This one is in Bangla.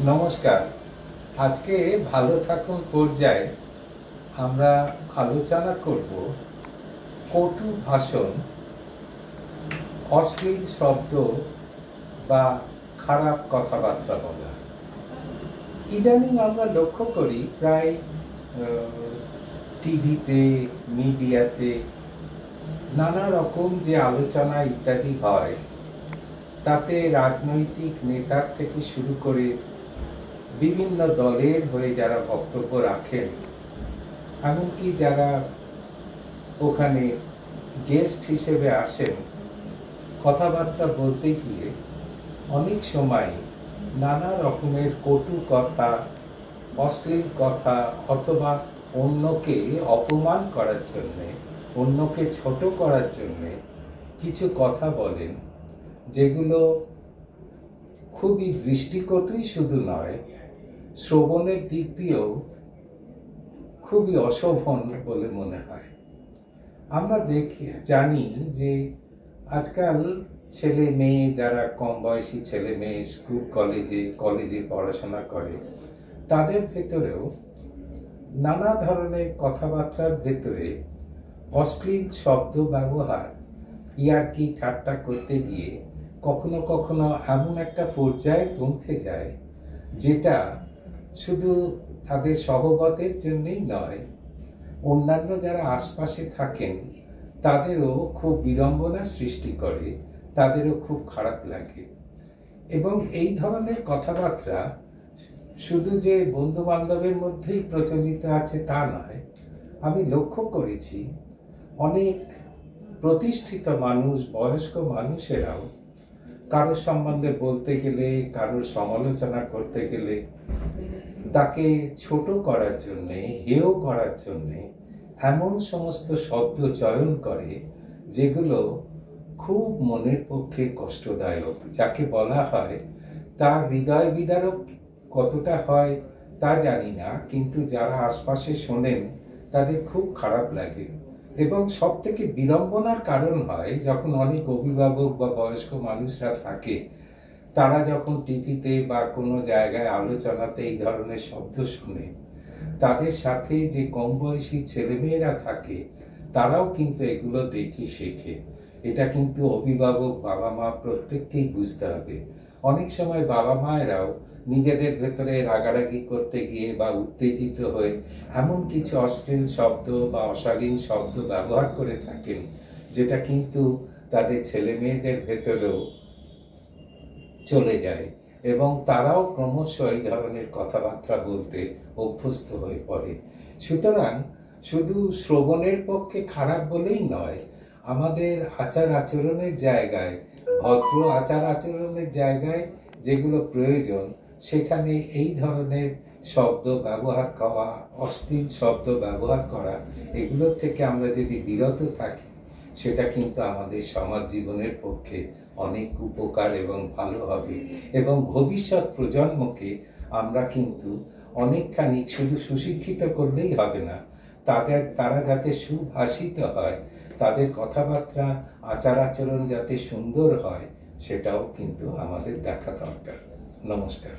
নমস্কার। আজকে ভালো থাকুন পর্যায়ে আমরা আলোচনা করব কটু ভাষণ, অশ্লীল শব্দ বা খারাপ কথাবার্তা বলা। ইদানিং আমরা লক্ষ্য করি প্রায় টিভিতে, মিডিয়াতে নানা রকম যে আলোচনা ইত্যাদি হয়, তাতে রাজনৈতিক নেতার থেকে শুরু করে বিভিন্ন দলের হয়ে যারা বক্তব্য রাখেন, এমনকি যারা ওখানে গেস্ট হিসেবে আসেন, কথাবার্তা বলতে গিয়ে অনেক সময় নানা রকমের কটু কথা, অশ্লীল কথা অথবা অন্যকে অপমান করার জন্যে, অন্যকে ছোট করার জন্যে কিছু কথা বলেন, যেগুলো খুবই দৃষ্টিকটুই শুধু নয়, শ্রবণের দিক দিয়েও খুবই অশোভন বলে মনে হয়। আমরা জানি যে আজকাল ছেলে মেয়ে, যারা কম বয়সী ছেলে মেয়ে স্কুল কলেজে পড়াশোনা করে, তাদের ভেতরেও নানা ধরনের কথাবার্তার ভেতরে অশ্লীল শব্দ ব্যবহার, ইয়ার্কি ঠাট্টা করতে গিয়ে কখনো কখনো এমন একটা পর্যায়ে পৌঁছে যায় যেটা শুধু তাদের সহগতের জন্যই নয়, অন্যান্য যারা আশপাশে থাকেন তাদেরও খুব বিড়ম্বনা সৃষ্টি করে, তাদেরও খুব খারাপ লাগে। এবং এই ধরনের কথাবার্তা শুধু যে বন্ধু বান্ধবের মধ্যেই প্রচলিত আছে তা নয়, আমি লক্ষ্য করেছি অনেক প্রতিষ্ঠিত মানুষ, বয়স্ক মানুষেরাও কারোর সম্বন্ধে বলতে গেলে, কারোর সমালোচনা করতে গেলে তাকে ছোট করার জন্যে, হেয় করার জন্যে এমন সমস্ত শব্দ চয়ন করে যেগুলো খুব মনের পক্ষে কষ্টদায়ক। যাকে বলা হয় তার হৃদয় বিদারক কতটা হয় তা জানি না, কিন্তু যারা আশপাশে শোনেন তাদের খুব খারাপ লাগে। এবং সব থেকে বিড়ম্বনার কারণ হয় যখন অনেক অভিভাবক বা বয়স্ক মানুষরা থাকে, তারা যখন টিভিতে বা কোনো জায়গায় আলোচনাতে এই ধরনের শব্দ শুনে, তাদের সাথে যে কম বয়সী ছেলেমেয়েরা থাকে তারাও কিন্তু এগুলো দেখে শেখে। এটা কিন্তু অভিভাবক, বাবা মা প্রত্যেককেই বুঝতে হবে। অনেক সময় বাবা মায়েরাও নিজেদের ভেতরে রাগারাগি করতে গিয়ে বা উত্তেজিত হয়ে এমন কিছু অশ্লীল শব্দ বা অশালীন শব্দ ব্যবহার করে থাকেন, যেটা কিন্তু তাদের ছেলে মেয়েদের ভেতরেও চলে যায় এবং তারাও ক্রমশ এই ধরনের কথাবার্তা বলতে অভ্যস্ত হয়ে পড়ে। সুতরাং শুধু শ্রবণের পক্ষে খারাপ বলেই নয়, আমাদের আচার আচরণের জায়গায়, ভদ্র আচার আচরণের জায়গায় যেগুলো প্রয়োজন, সেখানে এই ধরনের শব্দ ব্যবহার করা, অশ্লীল শব্দ ব্যবহার করা, এগুলোর থেকে আমরা যদি বিরত থাকি, সেটা কিন্তু আমাদের সমাজ জীবনের পক্ষে অনেক উপকার এবং ভালো হবে। এবং ভবিষ্যৎ প্রজন্মকে আমরা কিন্তু অনেকখানি শুধু সুশিক্ষিত করলেই হবে না, তারা যাতে সুভাষিত হয়, তাদের কথাবার্তা, আচার আচরণ যাতে সুন্দর হয়, সেটাও কিন্তু আমাদের দেখা দরকার। নমস্কার।